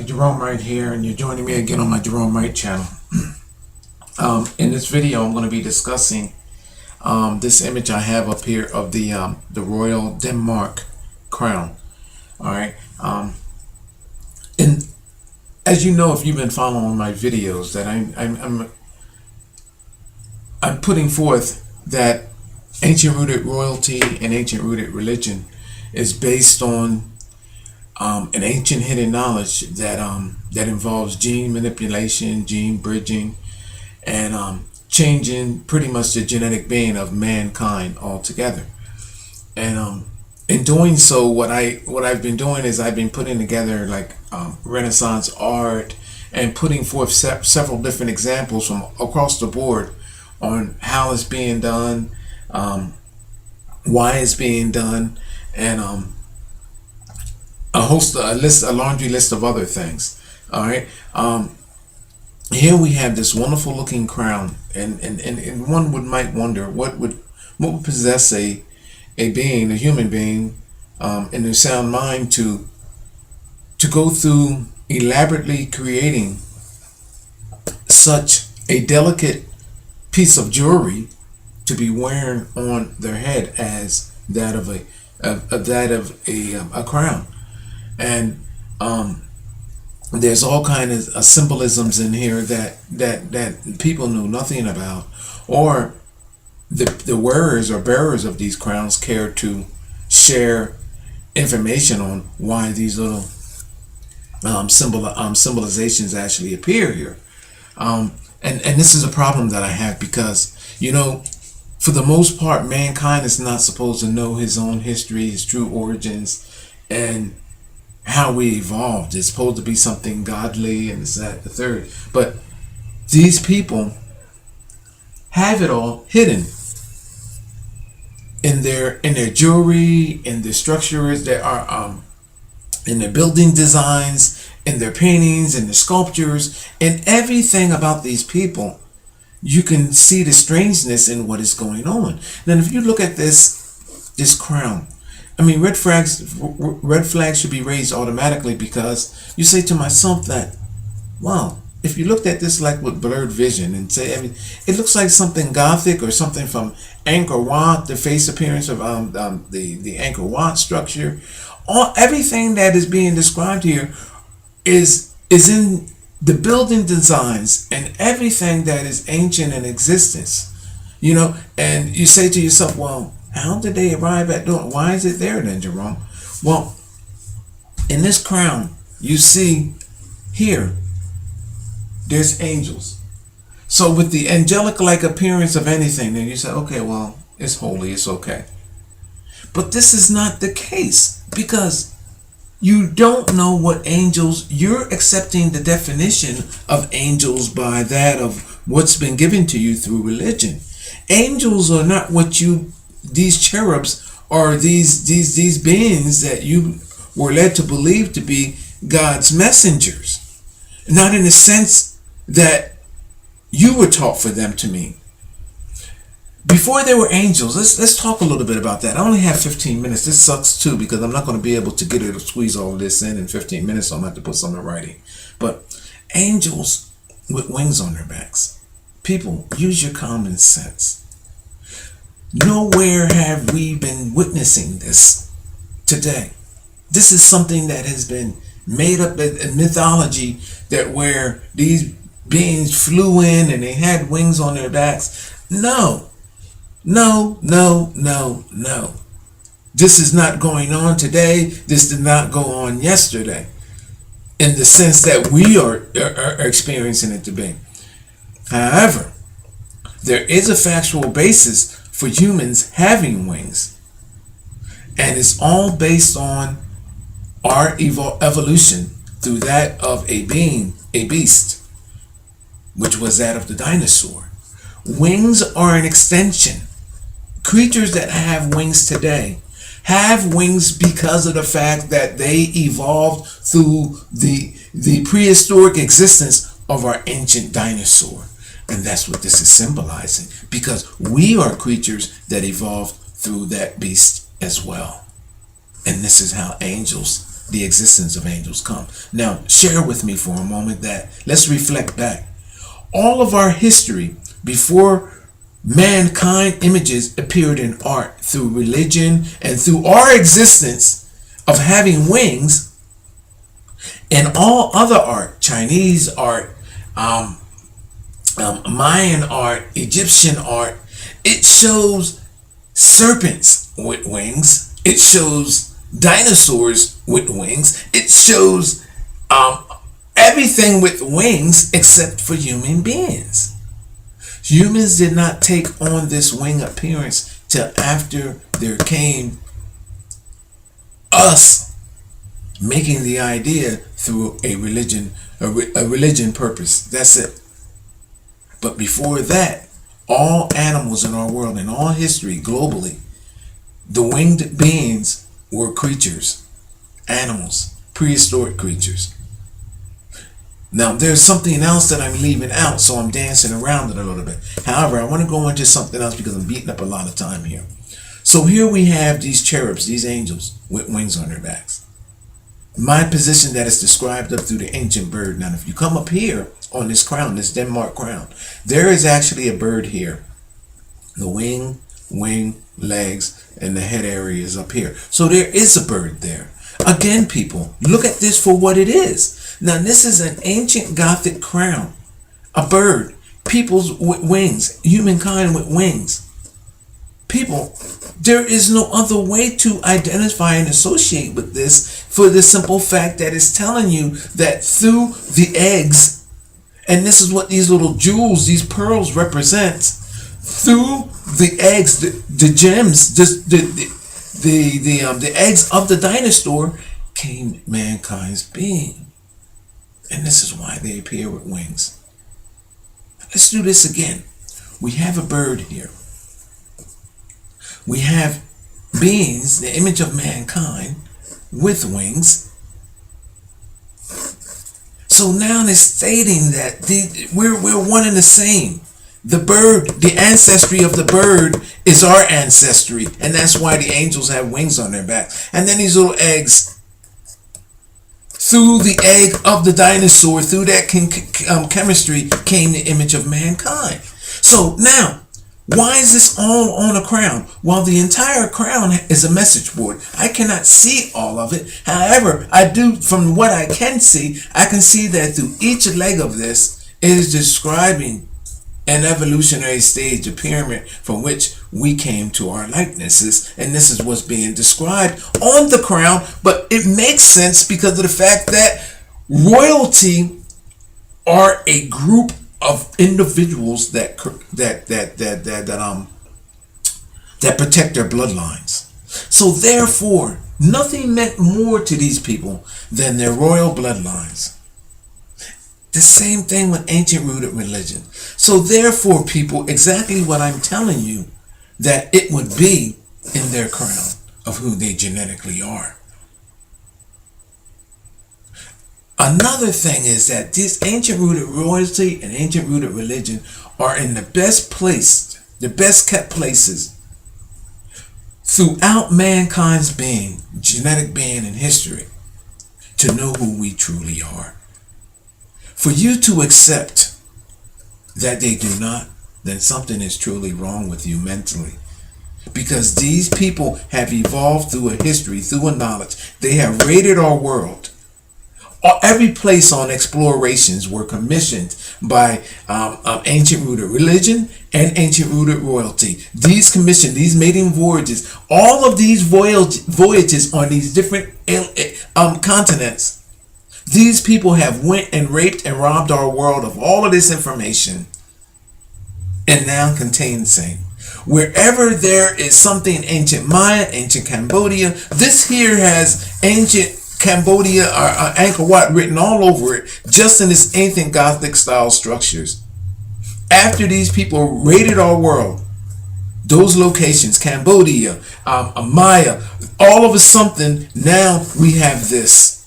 Jerome Wright here, and you're joining me again on my Jerome Wright channel. In this video, I'm going to be discussing this image I have up here of the Royal Denmark crown. All right, and as you know, if you've been following my videos, that I'm putting forth that ancient rooted royalty and ancient rooted religion is based on an ancient hidden knowledge that involves gene manipulation, gene bridging, and changing pretty much the genetic being of mankind altogether. And in doing so, what I've been doing is I've been putting together like Renaissance art and putting forth several different examples from across the board on how it's being done, why it's being done, and a laundry list of other things. All right. Here we have this wonderful looking crown, and one might wonder what would possess a human being, in their sound mind to go through elaborately creating such a delicate piece of jewelry to be wearing on their head as that of a crown. And there's all kinds of symbolisms in here that people knew nothing about, or the wearers or bearers of these crowns care to share information on why these little symbolizations actually appear here. And this is a problem that I have, because, you know, for the most part, mankind is not supposed to know his own history, his true origins, and how we evolved. It's supposed to be something godly and this, that, the third. But these people have it all hidden in their jewelry, in their structures, there are in their building designs, in their paintings, in their sculptures, and everything about these people. You can see the strangeness in what is going on. Then if you look at this crown, I mean, red flags should be raised automatically, because you say to myself that, wow, if you looked at this like with blurred vision and say, I mean, it looks like something Gothic or something from Angkor Wat, the face appearance of the Angkor Wat structure. Everything that is being described here is in the building designs and everything that is ancient in existence, you know. And you say to yourself, well, how did they arrive at doing? Why is it there then, Jerome? Well, in this crown, you see here, there's angels. So with the angelic-like appearance of anything, then you say, okay, well, it's holy, it's okay. But this is not the case, because you don't know what angels, you're accepting the definition of angels by that of what's been given to you through religion. Angels are not what these cherubs are, these beings that you were led to believe to be God's messengers. Not in the sense that you were taught for them to mean. Before they were angels, let's talk a little bit about that. I only have 15 minutes. This sucks too, because I'm not going to be able to get it to squeeze all of this in 15 minutes, so I'm going to have to put something in writing. But angels with wings on their backs. People, use your common sense. Nowhere have we been witnessing this today. This is something that has been made up in mythology, that where these beings flew in and they had wings on their backs. No. This is not going on today. This did not go on yesterday, in the sense that we are experiencing it to be. However, there is a factual basis for humans having wings, and it's all based on our evolution through that of a beast, which was that of the dinosaur. Wings are an extension. Creatures that have wings today have wings because of the fact that they evolved through the prehistoric existence of our ancient dinosaur. And that's what this is symbolizing, because we are creatures that evolved through that beast as well. And this is how angels the existence of angels come. Now, share with me for a moment that let's reflect back. All of our history before mankind, images appeared in art through religion and through our existence of having wings, and all other art, Chinese art, Mayan art, Egyptian art, it shows serpents with wings. It shows dinosaurs with wings. It shows everything with wings except for human beings. Humans did not take on this wing appearance till after there came us making the idea through a religion purpose. That's it. But before that, all animals in our world, in all history, globally, the winged beings were creatures, animals, prehistoric creatures. Now, there's something else that I'm leaving out, so I'm dancing around it a little bit. However, I want to go into something else because I'm beating up a lot of time here. So here we have these cherubs, these angels with wings on their backs. My position that is described up through the ancient bird. Now, if you come up here on this crown, this Denmark crown, there is actually a bird here. The wing, legs, and the head area is up here. So there is a bird there. Again, people, look at this for what it is. Now, this is an ancient Gothic crown. A bird. People's with wings. Humankind with wings. People, there is no other way to identify and associate with this for the simple fact that it's telling you that through the eggs, and this is what these little jewels, these pearls represent, through the eggs, the gems, the eggs of the dinosaur came mankind's being. And this is why they appear with wings. Let's do this again. We have a bird here. We have beings, the image of mankind, with wings. So now it's stating that we're one and the same. The bird, the ancestry of the bird is our ancestry. And that's why the angels have wings on their back. And then these little eggs, through the egg of the dinosaur, through that chemistry came the image of mankind. So now, why is this all on a crown? Well, the entire crown is a message board. I cannot see all of it. However, I do, from what I can see, I can see that through each leg of this, it is describing an evolutionary stage, a pyramid from which we came to our likenesses. And this is what's being described on the crown. But it makes sense because of the fact that royalty are a group of individuals that protect their bloodlines. So therefore, nothing meant more to these people than their royal bloodlines. The same thing with ancient rooted religion. So therefore, people, exactly what I'm telling you, that it would be in their crown of who they genetically are. Another thing is that this ancient rooted royalty and ancient rooted religion are in the best place, the best kept places throughout mankind's being, genetic being and history, to know who we truly are. For you to accept that they do not, then something is truly wrong with you mentally. Because these people have evolved through a history, through a knowledge. They have raided our world. Every place on explorations were commissioned by ancient rooted religion and ancient rooted royalty. These commissioned, these mating voyages, all of these voyages on these different continents, these people have went and raped and robbed our world of all of this information and now contain same. Wherever there is something ancient Maya, ancient Cambodia, this here has ancient Cambodia or Angkor Wat written all over it, just in its ancient Gothic style structures. After these people raided our world, those locations, Cambodia, Maya, all of a something, now we have this.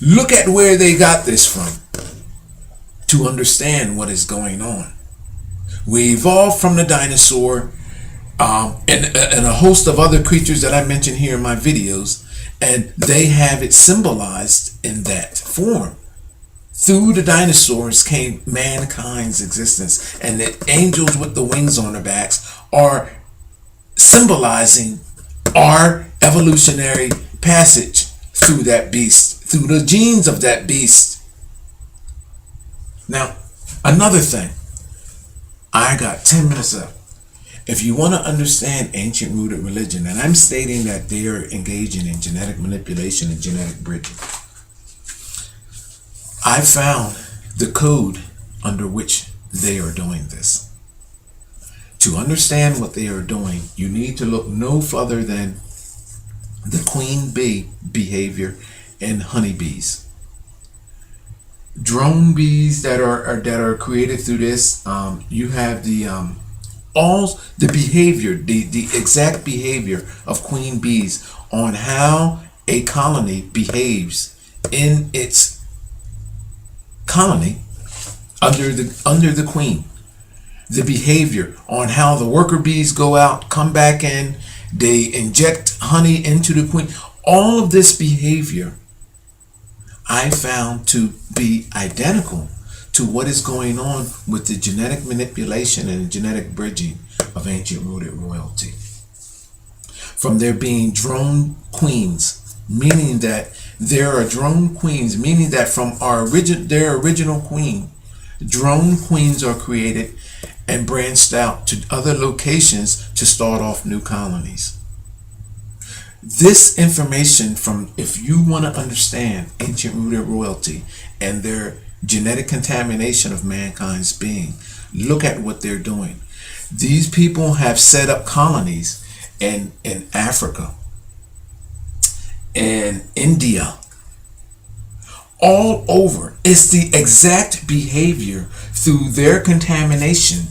Look at where they got this from to understand what is going on. We evolved from the dinosaur and a host of other creatures that I mention here in my videos, and they have it symbolized in that form. Through the dinosaurs came mankind's existence, and the angels with the wings on their backs are symbolizing our evolutionary passage through that beast, through the genes of that beast. Now, another thing, I got 10 minutes up. If you want to understand ancient rooted religion, and I'm stating that they are engaging in genetic manipulation and genetic breeding, I found the code under which they are doing this. To understand what they are doing, you need to look no further than the queen bee behavior in honeybees. Drone bees that are created through this, you have the all the behavior, the exact behavior of queen bees on how a colony behaves in its colony under the queen. The behavior on how the worker bees go out, come back in, they inject honey into the queen. All of this behavior I found to be identical to what is going on with the genetic manipulation and the genetic bridging of ancient rooted royalty. From there being drone queens, meaning that there are drone queens, meaning that from their original queen, drone queens are created and branched out to other locations to start off new colonies. This information if you want to understand ancient rooted royalty and their genetic contamination of mankind's being, look at what they're doing. These people have set up colonies in Africa and India, all over. It's the exact behavior through their contamination.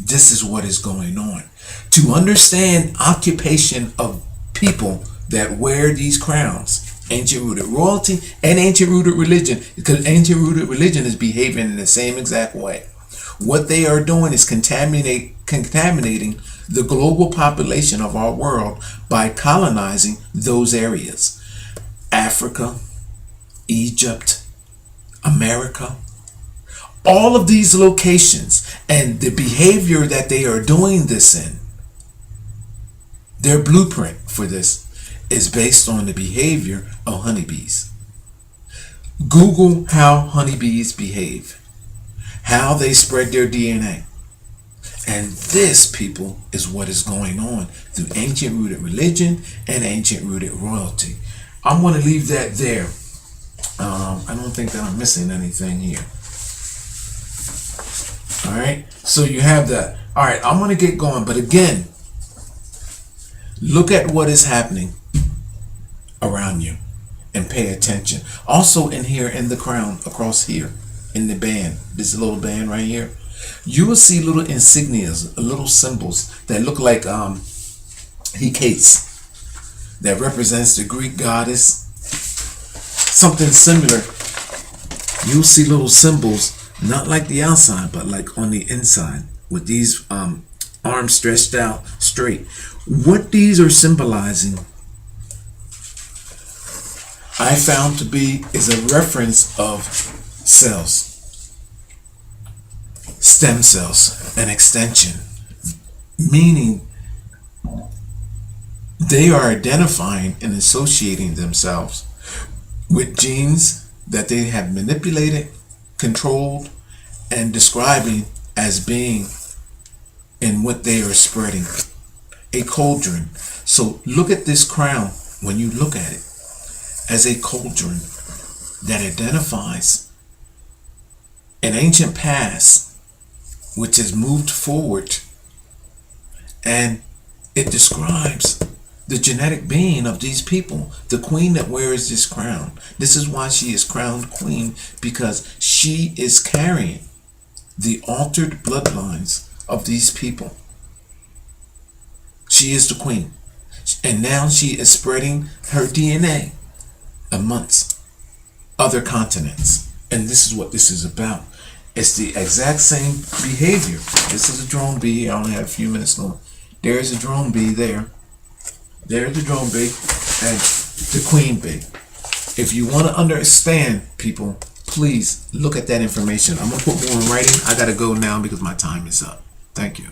This is what is going on. To understand occupation of people that wear these crowns, ancient rooted royalty and ancient rooted religion, because ancient rooted religion is behaving in the same exact way. What they are doing is contaminating the global population of our world by colonizing those areas. Africa, Egypt, America, all of these locations, and the behavior that they are doing this in, their blueprint for this is based on the behavior of honeybees. Google how honeybees behave, how they spread their DNA. And this, people, is what is going on through ancient rooted religion and ancient rooted royalty. I'm going to leave that there. I don't think that I'm missing anything here. All right, so you have that. All right, I'm going to get going, but again, look at what is happening around you and pay attention. Also in here in the crown, across here in the band, this little band right here, you will see little insignias, little symbols that look like Hecates, that represents the Greek goddess. Something similar. You'll see little symbols, not like the outside, but like on the inside, with these arms stretched out straight. What these are symbolizing, I found to be is a reference of cells, stem cells, an extension, meaning they are identifying and associating themselves with genes that they have manipulated, controlled, and describing as being in what they are spreading. A cauldron. So look at this crown when you look at it as a cauldron that identifies an ancient past which has moved forward, and it describes the genetic being of these people, the queen that wears this crown. This is why she is crowned queen, because she is carrying the altered bloodlines of these people. She is the queen, and now she is spreading her DNA amongst other continents. And this is what this is about. It's the exact same behavior. This is a drone bee. I only have a few minutes long. There's a drone bee there. There's the drone bee and the queen bee. If you want to understand, people, please look at that information. I'm going to put more in writing. I got to go now because my time is up. Thank you.